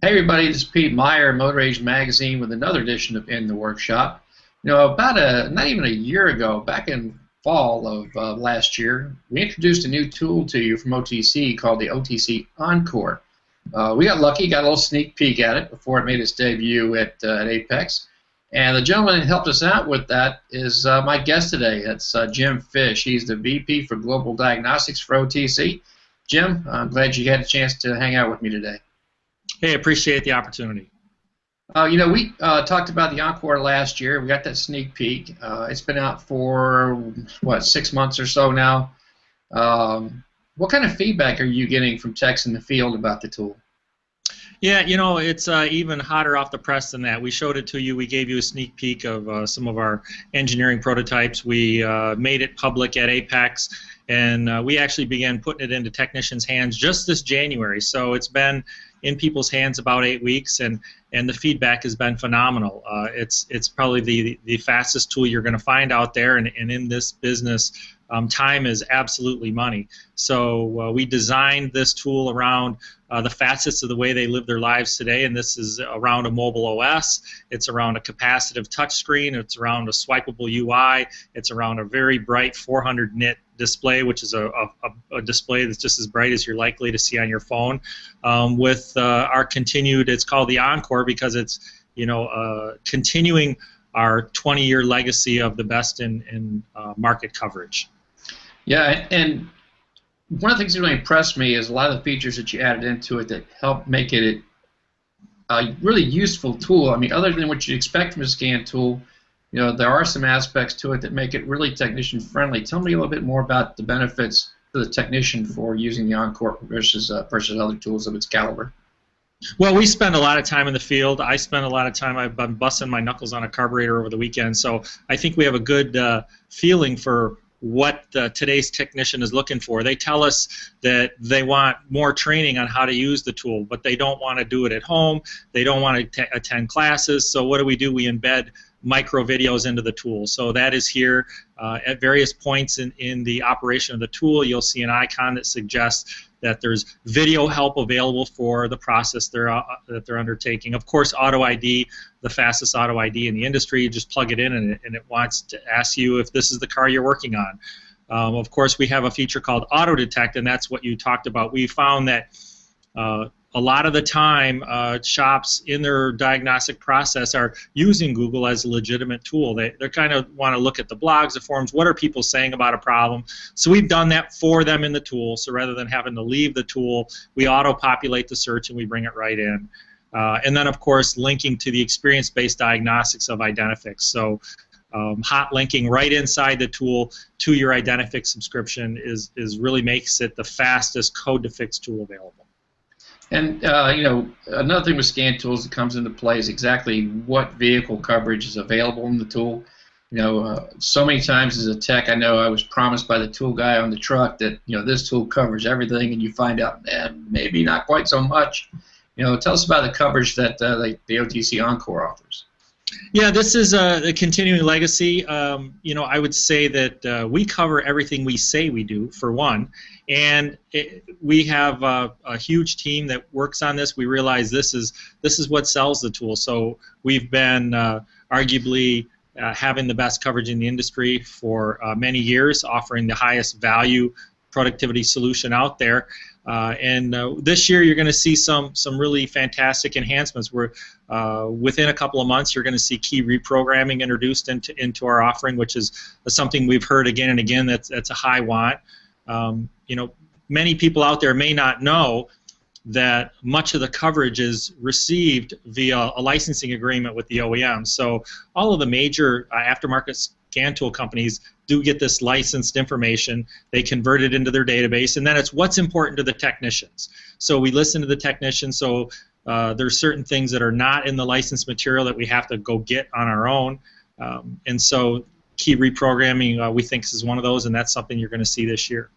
Hey everybody, this is Pete Meier, Motor Age Magazine, with another edition of In the Workshop. Not even a year ago, back in fall of last year, we introduced a new tool to you from OTC called the OTC Encore. We got lucky, got a little sneak peek at it before it made its debut at AAPEX. And the gentleman that helped us out with that is my guest today. That's Jim Fish. He's the VP for Global Diagnostics for OTC. Jim, I'm glad you had a chance to hang out with me today. Hey, appreciate the opportunity. We talked about the Encore last year. We got that sneak peek. It's been out for, 6 months or so now. What kind of feedback are you getting from techs in the field about the tool? Yeah, it's even hotter off the press than that. We showed it to you. We gave you a sneak peek of some of our engineering prototypes. We made it public at AAPEX, and we actually began putting it into technicians' hands just this January. So it's been in people's hands about 8 weeks, and the feedback has been phenomenal. It's probably the fastest tool you're going to find out there, and in this business, time is absolutely money. So we designed this tool around the facets of the way they live their lives today, and this is around a mobile OS. It's around a capacitive touchscreen. It's around a swipeable UI. It's around a very bright 400 nit display, which is a display that's just as bright as you're likely to see on your phone. With our continued, it's called the Encore because it's continuing our 20-year legacy of the best in market coverage. Yeah, and one of the things that really impressed me is a lot of the features that you added into it that help make it a really useful tool. I mean, other than what you'd expect from a scan tool, there are some aspects to it that make it really technician-friendly. Tell me a little bit more about the benefits to the technician for using the Encore versus other tools of its caliber. Well, we spend a lot of time in the field. I spend a lot of time. I've been busting my knuckles on a carburetor over the weekend, so I think we have a good feeling for what today's technician is looking for. They tell us that they want more training on how to use the tool, but they don't want to do it at home. They don't want to attend classes. So what do? We embed micro videos into the tool. So that is here at various points in the operation of the tool. You'll see an icon that suggests that there's video help available for the process that they're undertaking. Of course, Auto ID, the fastest Auto ID in the industry. You just plug it in and it wants to ask you if this is the car you're working on. Of course, we have a feature called Auto Detect, and that's what you talked about. We found that a lot of the time, shops in their diagnostic process are using Google as a legitimate tool. They kind of want to look at the blogs, the forums, what are people saying about a problem. So we've done that for them in the tool. So rather than having to leave the tool, we auto-populate the search and we bring it right in. And then, of course, linking to the experience-based diagnostics of Identifix. So hot linking right inside the tool to your Identifix subscription is really makes it the fastest code-to-fix tool available. And another thing with scan tools that comes into play is exactly what vehicle coverage is available in the tool. So many times as a tech, I know I was promised by the tool guy on the truck that this tool covers everything, and you find out, maybe not quite so much. Tell us about the coverage that the OTC Encore offers. Yeah, this is a continuing legacy. I would say that we cover everything we say we do, for one, and we have a huge team that works on this. We realize this is what sells the tool. So we've been arguably having the best coverage in the industry for many years, offering the highest value productivity solution out there. And this year you're going to see some really fantastic enhancements. Within a couple of months you're going to see key reprogramming introduced into our offering, which is something we've heard again and again that's a high want. Many people out there may not know that much of the coverage is received via a licensing agreement with the OEM. So all of the major aftermarket scan tool companies do get this licensed information. They convert it into their database, and then it's what's important to the technicians. So we listen to the technicians. So there's certain things that are not in the licensed material that we have to go get on our own. And so key reprogramming, we think, is one of those, and that's something you're going to see this year.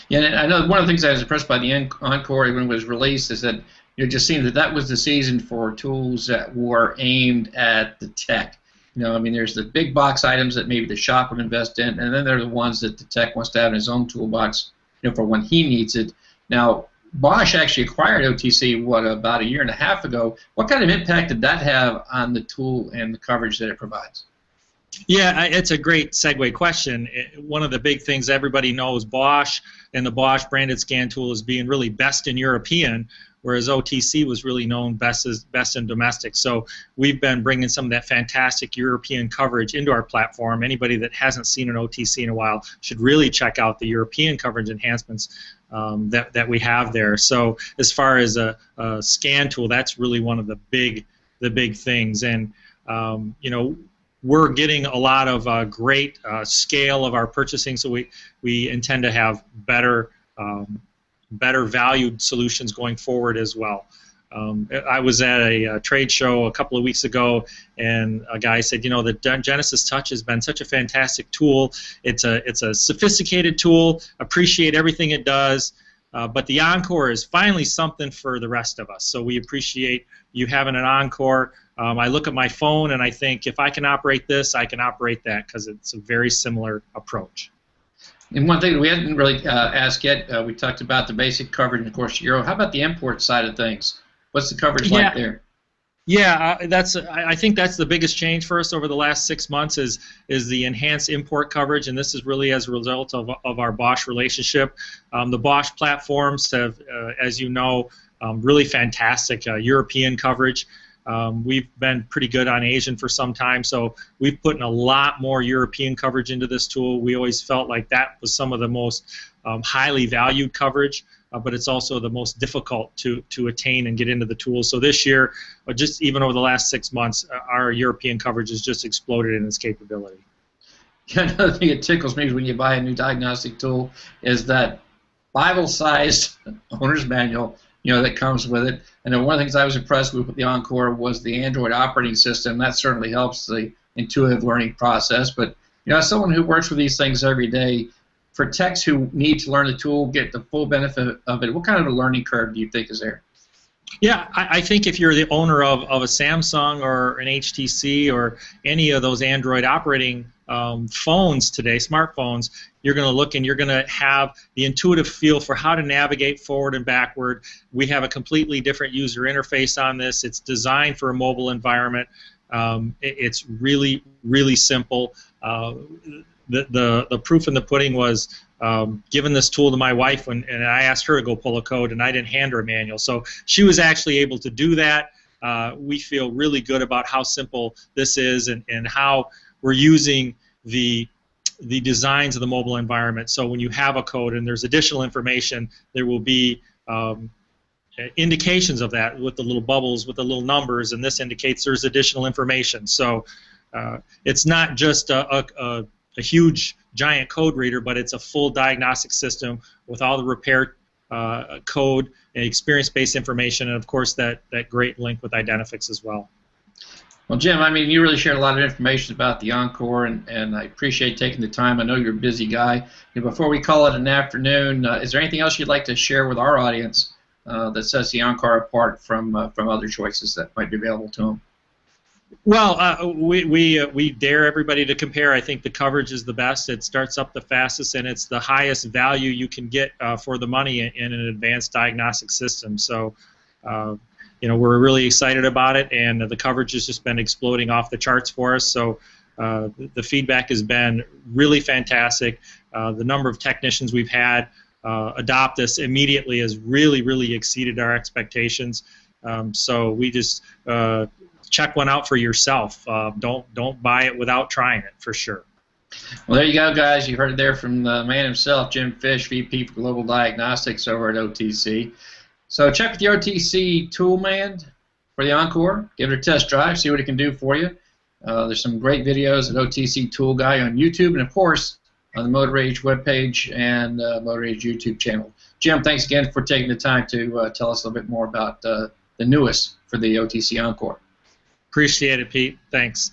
Yeah, and I know one of the things I was impressed by the Encore when it was released is that it just seemed that was the season for tools that were aimed at the tech. There's the big box items that maybe the shop would invest in, and then there are the ones that the tech wants to have in his own toolbox, for when he needs it. Now, Bosch actually acquired OTC, what, about a year and a half ago. What kind of impact did that have on the tool and the coverage that it provides? Yeah, it's a great segue question. One of the big things everybody knows, Bosch and the Bosch branded scan tool is being really best in European, whereas OTC was really known best in domestic. So we've been bringing some of that fantastic European coverage into our platform. Anybody that hasn't seen an OTC in a while should really check out the European coverage enhancements that we have there. So as far as a scan tool, that's really one of the big things. And you know, we're getting a lot of great scale of our purchasing, so we intend to have better valued solutions going forward as well. I was at a trade show a couple of weeks ago, and a guy said, you know, the Genesis Touch has been such a fantastic tool. It's a sophisticated tool. Appreciate everything it does, but the Encore is finally something for the rest of us. So we appreciate you having an Encore. I look at my phone and I think, if I can operate this, I can operate that, because it's a very similar approach. And one thing that we hadn't really asked yet, we talked about the basic coverage and, of course, Euro. How about the import side of things? What's the coverage like there? Yeah, I think that's the biggest change for us over the last 6 months is the enhanced import coverage, and this is really as a result of our Bosch relationship. The Bosch platforms have, as you know, really fantastic European coverage. We've been pretty good on Asian for some time, so we've put in a lot more European coverage into this tool. We always felt like that was some of the most highly valued coverage, but it's also the most difficult to attain and get into the tool. So this year, or just even over the last 6 months, our European coverage has just exploded in its capability. Yeah, another thing that tickles me when you buy a new diagnostic tool is that Bible-sized owner's manual, you know, that comes with it. And then one of the things I was impressed with the Encore was the Android operating system. That certainly helps the intuitive learning process. But, you know, as someone who works with these things every day, for techs who need to learn the tool, get the full benefit of it, what kind of a learning curve do you think is there? Yeah, I think if you're the owner of a Samsung or an HTC or any of those Android operating phones today, smartphones, you're going to look and you're going to have the intuitive feel for how to navigate forward and backward. We have a completely different user interface on this. It's designed for a mobile environment. It's really, really simple. The proof in the pudding was giving this tool to my wife and I asked her to go pull a code, and I didn't hand her a manual. So she was actually able to do that. We feel really good about how simple this is and how we're using the designs of the mobile environment. So when you have a code and there's additional information, there will be indications of that with the little bubbles, with the little numbers, and this indicates there's additional information. So it's not just a huge giant code reader, but it's a full diagnostic system with all the repair code and experience-based information, and of course that great link with Identifix as well. Well, Jim, I mean, you really shared a lot of information about the Encore, and I appreciate taking the time. I know you're a busy guy. And before we call it an afternoon, is there anything else you'd like to share with our audience that sets the Encore apart from other choices that might be available to them? Well, we dare everybody to compare. I think the coverage is the best. It starts up the fastest, and it's the highest value you can get for the money in an advanced diagnostic system. So, you know, we're really excited about it, and the coverage has just been exploding off the charts for us. So, the feedback has been really fantastic. The number of technicians we've had adopt this immediately has really, really exceeded our expectations. So we just check one out for yourself. Don't buy it without trying it, for sure. Well, there you go, guys. You heard it there from the man himself, Jim Fish, VP for Global Diagnostics over at OTC. So check with your OTC tool man for the Encore. Give it a test drive, see what it can do for you. There's some great videos at OTC Tool Guy on YouTube, and of course on the Motor Age webpage and Motor Age YouTube channel. Jim, thanks again for taking the time to tell us a little bit more about the newest for the OTC Encore. Appreciate it, Pete. Thanks.